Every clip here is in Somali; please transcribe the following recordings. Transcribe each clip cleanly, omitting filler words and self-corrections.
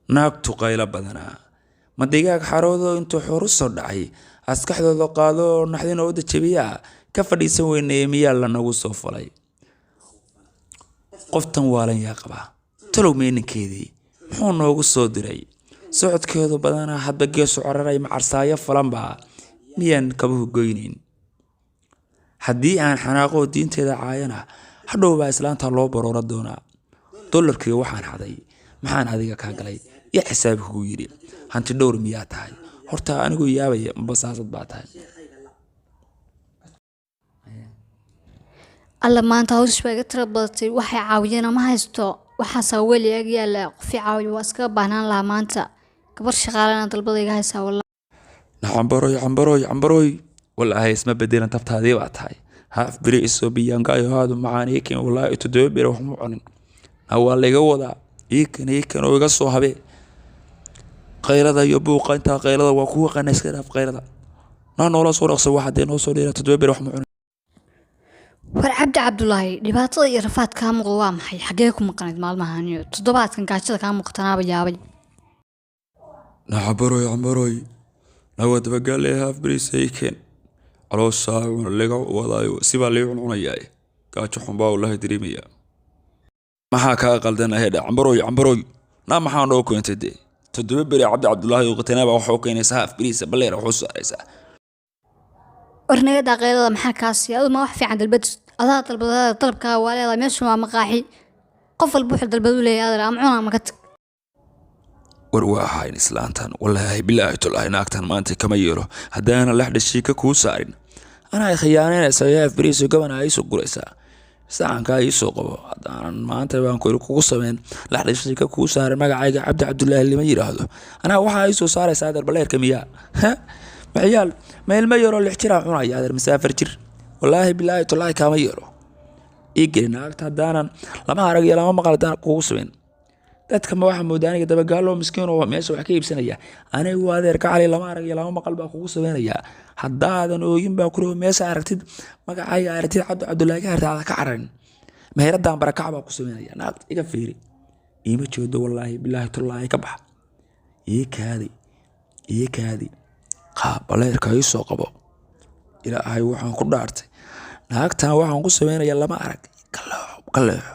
naagtu qaylo badanaa ma digaag xaroodo intuu xor u soo dhacay askaxdooda qaado naxdin oo jabiya ka fadhiisan weynay miyaa la nagu soo falay qoftan waalan yaa qaba talow meeninkeedii muxuu noogu soo diray socodkeedu badanaa hadba geesu cararay macarsaayo falanba miyaan kabuhu goynin haddii aan xanaaqo diinteeda caayana hadhow baa islaanta loo baroora doonaa dollarkii waxaan xaday maxaan adiga kaa galay ya xisaabi kugu yidhi hanti dhowr miyaa tahay horta anigu yaabaya mabasaasad baa tahay alla maanta hawsh baa iga tira badatay waxay caawiyeen ma haysto waxaasaa weli ag yaala qofi caawiyo waa iskaga baahnaan lahaa maanta gabar shaqaalana dalbada iga haysaa wallah cambaroy والله اسمه بدينا تفتادي وقتها هاف بريسو بيانكايو هادو معانيكين والله اتدوي بيروح معنن هو اللي قوضا يكن ويقصو هبي قيلة يبوق انت قيلة وكوه قناس كده في قيلة نانو لا صورة قصو واحد دين وصو لينا تدوي بيروح معنن warcabdi cabdulaahi dhibaatada iyo rafaadka ka muuqda waa maxay xagee ku maqanayd maalmahan toddobaadkan gaajada ka muuqtanaaba yaabay cambaroy nawad bagaale haaf bariisayken caloosaa laga wadaayo sibaa lii cuncunayaa gaajo xunbaa wallahi dareemaya maxaa kaa qaldanahay cambaroy naa maxaa noo keentay dee toddoba beri cabdulaahi oo qatanaaba waxuu keenaysaa haaf bariisa balleera wuxuu saaraysaa warnaga daaqeelada maxaa kaasi adu ma wax fiican dalbad adaa dalbada dalabka waa leedahay meeshu waa maqaaxi qof walba wuxuu dalbad u leeyahay ama cuna ama ka tag war waa ahayn islaantan wallaahi bilaahi tolaahi naagtan maanta kama yeelo haddaana lex dhashiika kuu saarin anaa khiyaanaysa yaaf bariiso gabana ay soo guraysaa saanka ay soo qabo haddaanan maanta baan kugu sameyn lex dhashiika kuu saarin magacayga cabdulaahi lima yiraahdo anaa waxa ay soo saaraysaa darbaleerka miyaa maxyaal ma ilma yaro lix jira cunaya adeer masaafar jir wallaahi bilaahi tolaahi kama yeelo igri naagta haddaanan lama arag iyo lama maqal haddaan kugu sameyn dadka ma waxa moodaa aniga dabagaalo miskiin oo meesha wax ka iibsanaya anigu adeer ka cali lama arag iyo lama maqal baa kugu sameynaya haddaadan ooyin baa kuro meesha aragtid magacayga aragtid cabdulaahi ka hartaada ka cararin meheradaan barakac baa ku sameynaya naagta iga fiiri iima jeedo wallaahi bilaahi tolaahi ka bax ii kaadi qaabaleerka ii soo qabo ilaahay waxaan ku dhaartay naagtan waxaan ku sameynaya lama arag kaleexo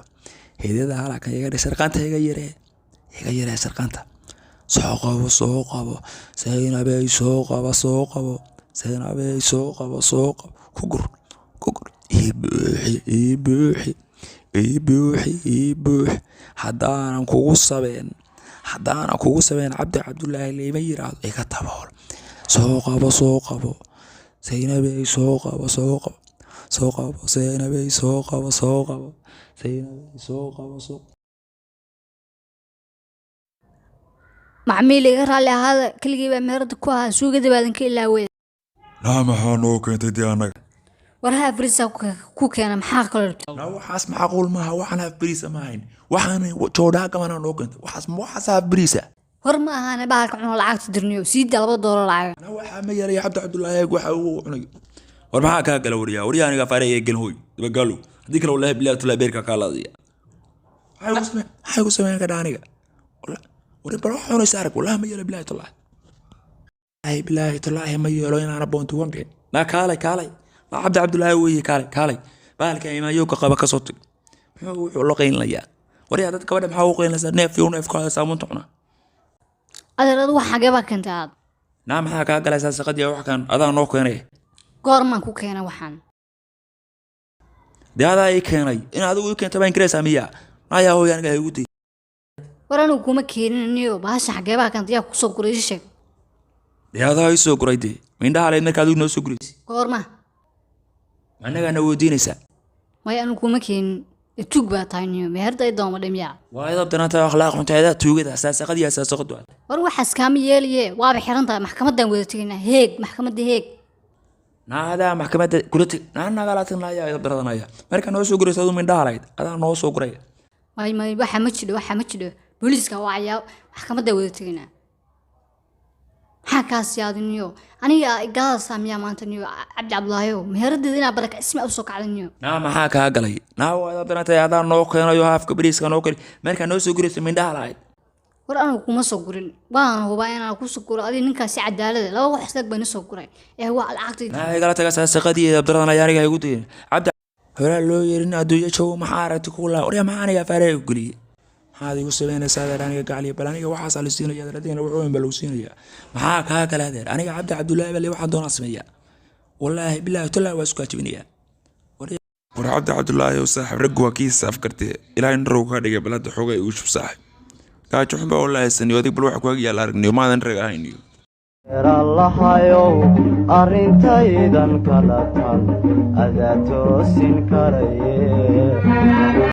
heedada halkan iga dhig sarqaanta iga yaree sarqaanta soo qabo saynabey soo qabo kugur ii buuxi haddaanan kugu sabeen cabdulaahi lima yiraahdo iga tabool soo qabo saynabey soo qabo saynabey soo qabo macmiil iga raalli ahaada keligii baa meherada ku ahaa suugada baadan ka ilaawey naa maxaa noo keentay dee annaga war haaf bariisa ku keena maxaa kaloo naa waxaas macquul maaha waxaan haaf bariisa ma hayn waxaan joodhaa gabanaa noo keentay waxaas haaf bariisa war ma ahaane bahalka cuno lacagta dirniyo siida $2 lacag naa waxaa ma yeelaya cabdulaahi waxa uu cunayo war maxaa kaa gala waryaa aniga faarey ee gelhooy dabagaalo haddii kale wallaahi bilaahi tulaa beerka kaa laadaya maxay ku sameyn kadhaa aniga war baro cunaysa arag wallaahi ma yeelo bilaahi tolaahi ma yeelo inaana boonti wanbeen naa kaalay naa cabdulaahi weeye kaalay bahalka imaayowka qaba ka soo tag wuxuu la qaynlayaa waryaa dad gabadha maxaa u qaynlaysaa neefkaada saamunta cuna adeer wax xagee baa keentay aad naa maxaa kaa galaysaa saqadii wax kan adaa noo keenay goormaan ku keenay waxaan dee adaa ii keenay in adigu ii keentay baan karaysaa miyaa naayaa hooy aniga igu day war anigu kuma keeniniyo bahasha xagee baa keentay yaa kusoo guray ii sheeg dee adaa ii soo guray dee mindhaha leed marka adigu noo soo guraysa goorma annagaana weydiinaysaa maya anigu kuma keenin tuug baa tahay niyo meherda ay dooma dhimyaa waa idab danaanta akhlaaq xunteeda tuugada saasaqadii asaasaqadu war waxaas kaama yeeliye waaba xiran tahay maxkamadan wada tegaynaa maxkamadda heeg naadaa maxkamadda kula teg nagalaatinaaya idab daradanaya marka noo soo guraysa adu mindhaha lahayd adaa noo soo guray may waxa ma jidho booliiska waayaa maxkamadda wada tegaynaa maxaa kaas yaadi niyo aniga igaalada saamiyaa maanta niyo cabdulaahi meheradeeda inaa baraka isma u soo kacday niyo naa maxaa kaa galay naa waa idab danaanta adaa noo keenayo haafka bariiska noo keli marka noo soo guraysa mindhaha lahayd war anigu kuma soo gurin waan hubaa inaan ku soo guro adii ninkaasi cadaalad laba wax isla baan soo guray ee waa lacagtay ay gala taga saaqadii abdurrahman ayaaniga igu diin cabdi hore loo yeerin adduunyo joog ma xaarati kula war ma aniga faarey galiye هذه وسبينا سادر أنا قاعد بلاني وحاس على السين يا الذين وعوهم بلوسينيا معاك هكذا هذا أنا عبد الله اللي واحد دون اسمية والله بالله تلا واسكت بنيا عبد الله وصاحب رجوا كيس أفكرتي إلى أن روك هذه بلاد حوجة يوش صاحب كاج حبه والله السنة ودي بروح كواجي على رجني وما نرجع هينيو الله يو أرنتايدن كلا تال أذاتو سين كريه